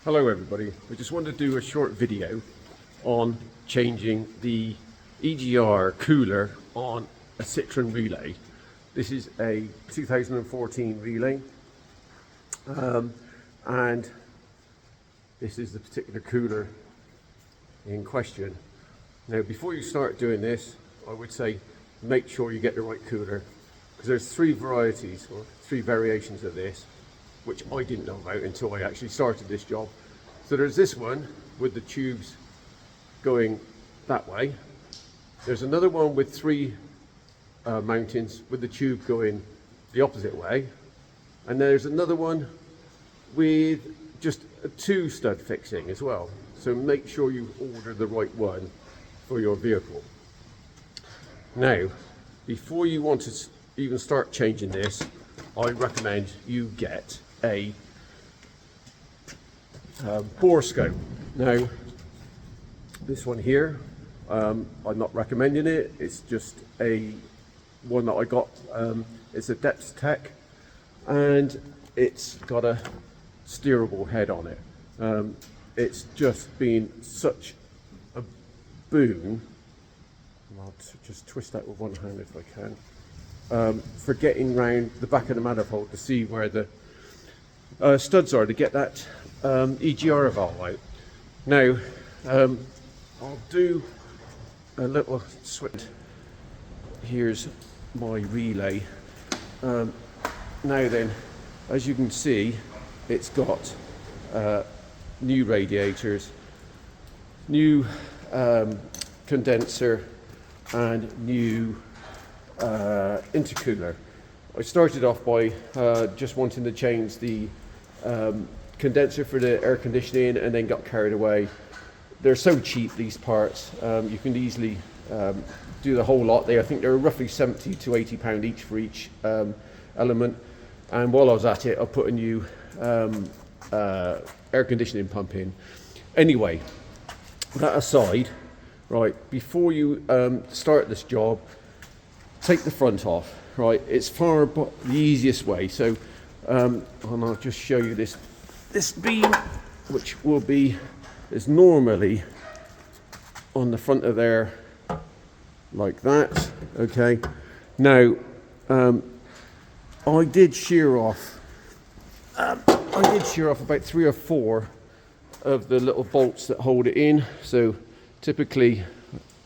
Hello everybody, I just wanted to do a short video on changing the EGR cooler on a Citroen Relay. This is a 2014 Relay and this is the particular cooler in question. Now before you start doing this, I would say make sure you get the right cooler, because there's three varieties or three variations of this which I didn't know about until I actually started this job. So there's this one with the tubes going that way. There's another one with three mountings with the tube going the opposite way. And there's another one with just a two stud fixing as well. So make sure you order the right one for your vehicle. Now, before you want to even start changing this, I recommend you get a bore scope. Now, this one here, I'm not recommending it. It's just a one that I got. It's a Depth Tech, and it's got a steerable head on it. It's just been such a boon. I'll just twist that with one hand if I can. For getting round the back of the manifold to see where the studs are to get that EGR valve out. Now, I'll do a little switch. Here's my relay. Now then, as you can see, it's got new radiators, new condenser, and new intercooler. I started off by just wanting to change the condenser for the air conditioning, and then got carried away. They're so cheap, these parts. You can easily do the whole lot. I think they're roughly 70 to 80 pound each for each element. And while I was at it, I put a new air conditioning pump in. Anyway, that aside, right, before you start this job, take the front off. Right, it's far the easiest way. So, and I'll just show you this beam, which will be is normally on the front of there, like that. Okay. Now, I did shear off. About 3 or 4 of the little bolts that hold it in. So, typically,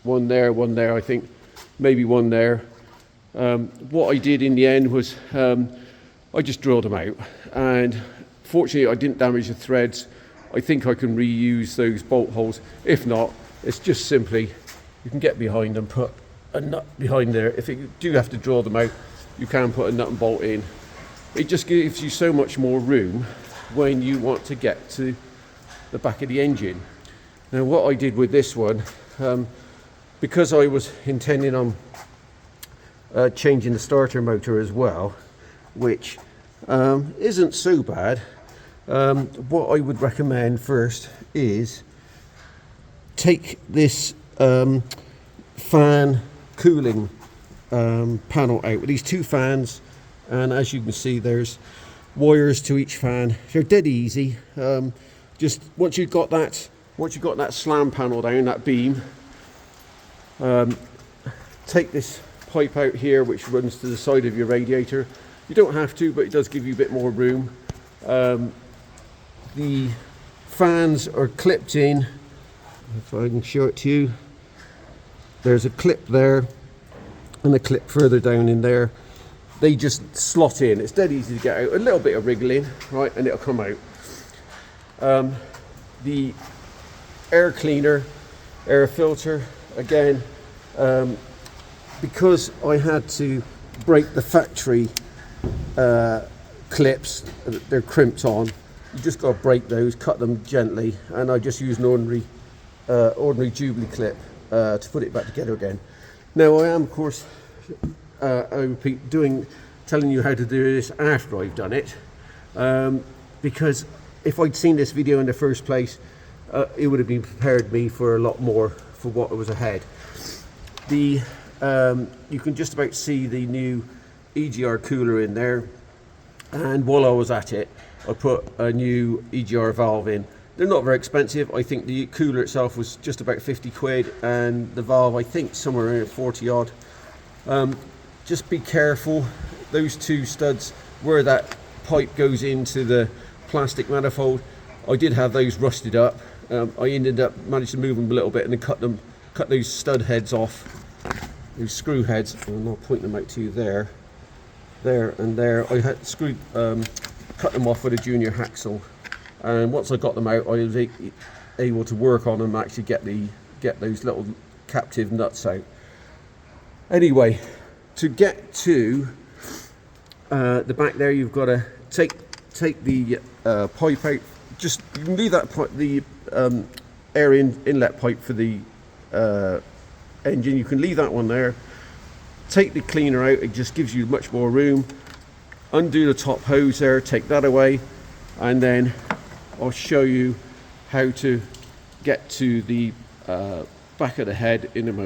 one there. I think maybe one there. What I did in the end was I just drilled them out, and fortunately I didn't damage the threads. I think I can reuse those bolt holes. If not, it's just simply you can get behind and put a nut behind there. If you do have to drill them out, you can put a nut and bolt in. It just gives you so much more room when you want to get to the back of the engine. Now what I did with this one, because I was intending on changing the starter motor as well, which isn't so bad. What I would recommend first is take this fan cooling panel out with these 2 fans, and as you can see, there's wires to each fan. They're dead easy. Just once you've got that slam panel down, that beam, take this pipe out here which runs to the side of your radiator. You don't have to, but it does give you a bit more room. The fans are clipped in. If I can show it to you, there's a clip there and a clip further down in there. They just slot in. It's dead easy to get out. A little bit of wriggling, right, and it'll come out. The air cleaner, air filter, again, because I had to break the factory clips, they're crimped on. You just got to break those, cut them gently, and I just used an ordinary Jubilee clip to put it back together again. Now I am, of course, I repeat, telling you how to do this after I've done it, because if I'd seen this video in the first place, it would have been prepared me for a lot more for what was ahead. You can just about see the new EGR cooler in there, and while I was at it, I put a new EGR valve in. They're not very expensive. I think the cooler itself was just about 50 quid, and the valve I think somewhere around 40 odd. Just be careful, those two studs where that pipe goes into the plastic manifold, I did have those rusted up. I ended up managed to move them a little bit and then cut those stud heads off, those screw heads, and I'll point them out to you there and there. I had cut them off with a junior hacksaw, and once I got them out, I was able to work on them, actually get those little captive nuts out. Anyway, to get to the back there, you've got to take the pipe out. Just you can leave that the air inlet pipe for the engine. You can leave that one there. Take the cleaner out. It just gives you much more room. Undo the top hose there. Take that away, and then I'll show you how to get to the back of the head in a moment.